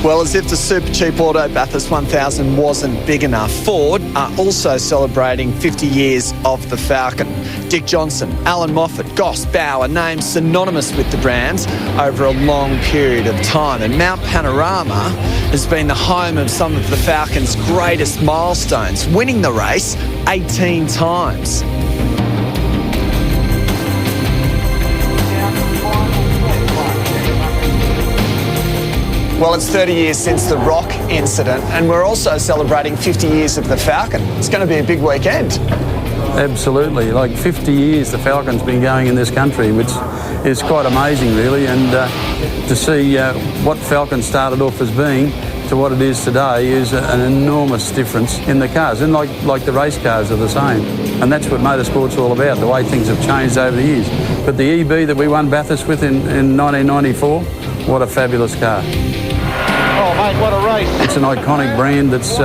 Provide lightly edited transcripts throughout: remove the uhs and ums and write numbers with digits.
Well, as if the SuperCheap Auto Bathurst 1000 wasn't big enough, Ford are also celebrating 50 years of the Falcon. Dick Johnson, Alan Moffat, Goss, Bauer, names synonymous with the brands over a long period of time. And Mount Panorama has been the home of some of the Falcon's greatest milestones, winning the race 18 times. Well, it's 30 years since the Rock incident, and we're also celebrating 50 years of the Falcon. It's going to be a big weekend. Absolutely. Like 50 years the Falcon's been going in this country, which is quite amazing, really. And to see what Falcon started off as being to what it is today is an enormous difference in the cars. And like the race cars are the same. And that's what motorsport's all about, the way things have changed over the years. But the EB that we won Bathurst with in 1994, what a fabulous car. Oh, mate, what a race. It's an iconic brand that's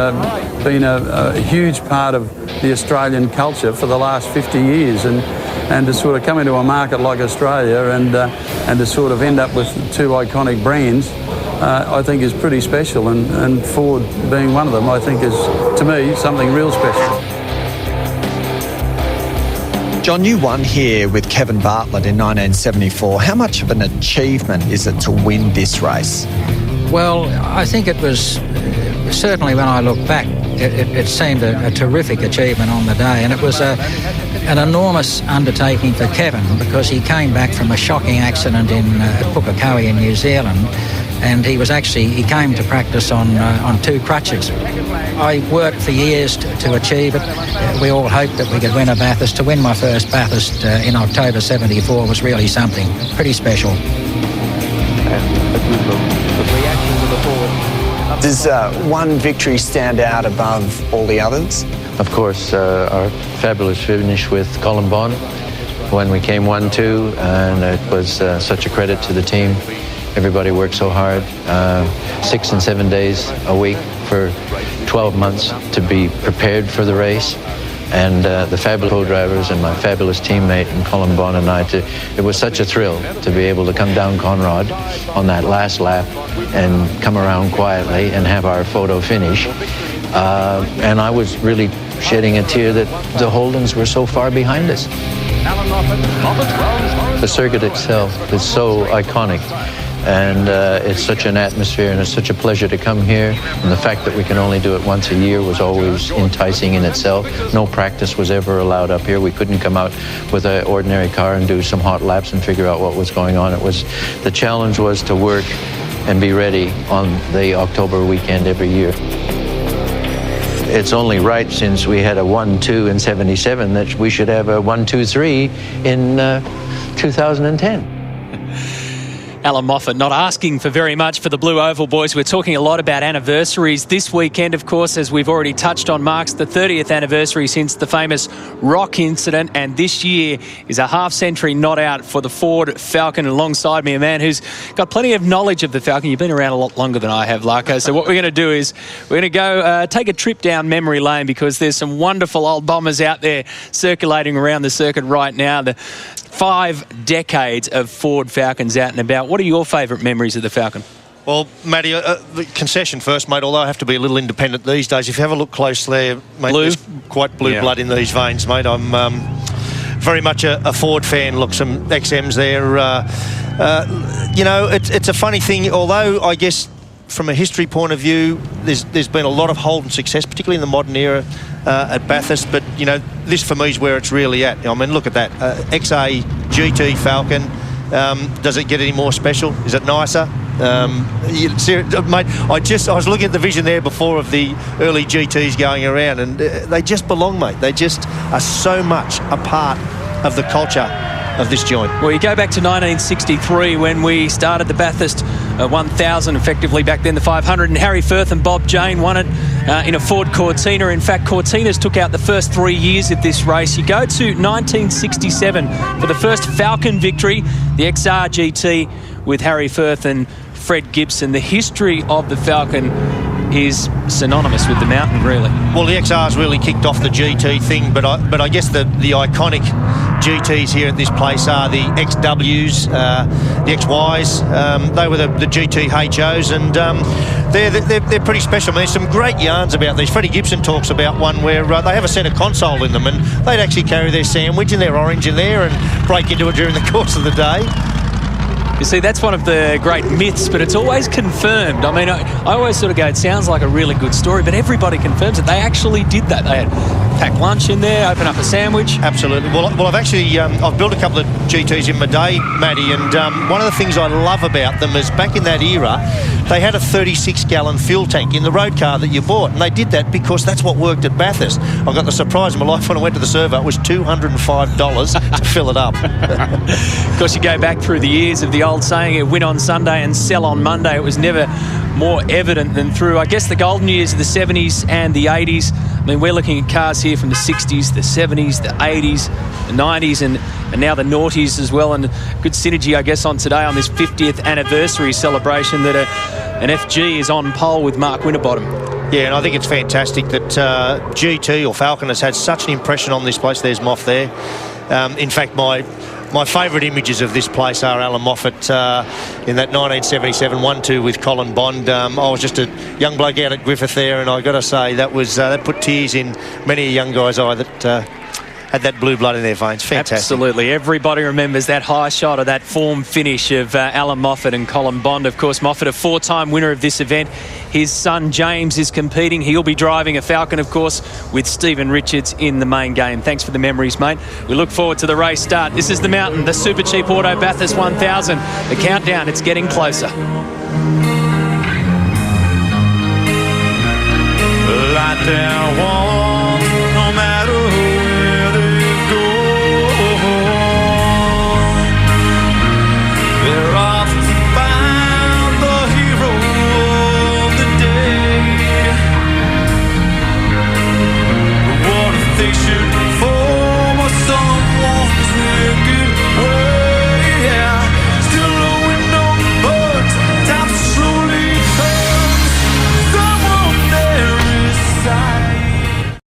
been a huge part of the Australian culture for the last 50 years. And to sort of come into a market like Australia and to sort of end up with two iconic brands, I think is pretty special. And Ford being one of them, I think is, to me, something real special. John, you won here with Kevin Bartlett in 1974. How much of an achievement is it to win this race? Well, I think it was, certainly when I look back, it seemed a terrific achievement on the day, and it was an enormous undertaking for Kevin because he came back from a shocking accident in Pukekohe in New Zealand, and he came to practice on two crutches. I worked for years to achieve it. We all hoped that we could win a Bathurst. To win my first Bathurst in October 74 was really something pretty special. Does one victory stand out above all the others? Of course, our fabulous finish with Colin Bond when we came 1-2, and it was such a credit to the team. Everybody worked so hard, 6 and 7 days a week for 12 months to be prepared for the race. And the fabulous co-drivers and my fabulous teammate and Colin Bond and I, it was such a thrill to be able to come down Conrod on that last lap and come around quietly and have our photo finish. And I was really shedding a tear that the Holdens were so far behind us. The circuit itself is so iconic. And it's such an atmosphere, and it's such a pleasure to come here. And the fact that we can only do it once a year was always enticing in itself. No practice was ever allowed up here. We couldn't come out with an ordinary car and do some hot laps and figure out what was going on. The challenge was to work and be ready on the October weekend every year. It's only right, since we had a 1-2 in 77, that we should have a 1-2-3 in 2010. Alan Moffat not asking for very much for the Blue Oval boys. We're talking a lot about anniversaries. This weekend, of course, as we've already touched on, marks the 30th anniversary since the famous Rock incident, and this year is a half-century not out for the Ford Falcon. Alongside me, a man who's got plenty of knowledge of the Falcon. You've been around a lot longer than I have, Larko. So what we're going to do is we're going to go take a trip down memory lane, because there's some wonderful old bombers out there circulating around the circuit right now. The 5 decades of Ford Falcons out and about. What are your favourite memories of the Falcon? Well, Matty, the concession first, mate, although I have to be a little independent these days. If you have a look close there, mate, there's quite blue blood in these veins, mate. I'm very much a Ford fan. Look, some XMs there. You know, it's a funny thing, although I guess from a history point of view, there's been a lot of Holden success, particularly in the modern era at Bathurst. But, you know, this for me is where it's really at. I mean, look at that. XA GT Falcon. Does it get any more special? Is it nicer? Mate, I was looking at the vision there before of the early GTs going around, and they just belong, mate. They just are so much a part of the culture of this joint. Well, you go back to 1963 when we started the Bathurst 1000, effectively back then the 500, and Harry Firth and Bob Jane won it in a Ford Cortina. In fact, Cortinas took out the first 3 years of this race. You go to 1967 for the first Falcon victory, the XR GT with Harry Firth and Fred Gibson. The history of the Falcon is synonymous with the mountain, really. Well, the XR's really kicked off the GT thing, but I guess the iconic GTs here at this place are the XWs, the XYs. They were the GT HOs, and They're pretty special. There's some great yarns about these. Freddie Gibson talks about one where they have a centre console in them, and they'd actually carry their sandwich and their orange in there and break into it during the course of the day. You see, that's one of the great myths, but it's always confirmed. I mean, I always sort of go, it sounds like a really good story, but everybody confirms it. They actually did that. They had packed lunch in there, open up a sandwich. Absolutely. Well, I've actually I've built a couple of GTs in my day, Matty, and one of the things I love about them is back in that era, they had a 36-gallon fuel tank in the road car that you bought, and they did that because that's what worked at Bathurst. I got the surprise of my life when I went to the servo. It was $205 to fill it up. Of course, you go back through the years of the old saying, win on Sunday and sell on Monday. It was never more evident than through, I guess, the golden years of the 70s and the 80s. I mean, we're looking at cars here from the 60s, the 70s, the 80s, the 90s, and now the noughties as well. And good synergy, I guess, on today on this 50th anniversary celebration that an FG is on pole with Mark Winterbottom. Yeah, and I think it's fantastic that GT or Falcon has had such an impression on this place. There's Moff there. In fact, my favourite images of this place are Alan Moffat in that 1977 1-2 with Colin Bond. I was just a young bloke out at Griffith there, and I got to say that put tears in many a young guy's eye that had that blue blood in their veins. Fantastic. Absolutely. Everybody remembers that high shot of that form finish of Alan Moffat and Colin Bond. Of course, Moffat, a 4-time winner of this event. His son James is competing. He'll be driving a Falcon, of course, with Stephen Richards in the main game. Thanks for the memories, mate. We look forward to the race start. This is the Mountain, the SuperCheap Auto Bathurst 1000. The countdown, it's getting closer. Light their wall.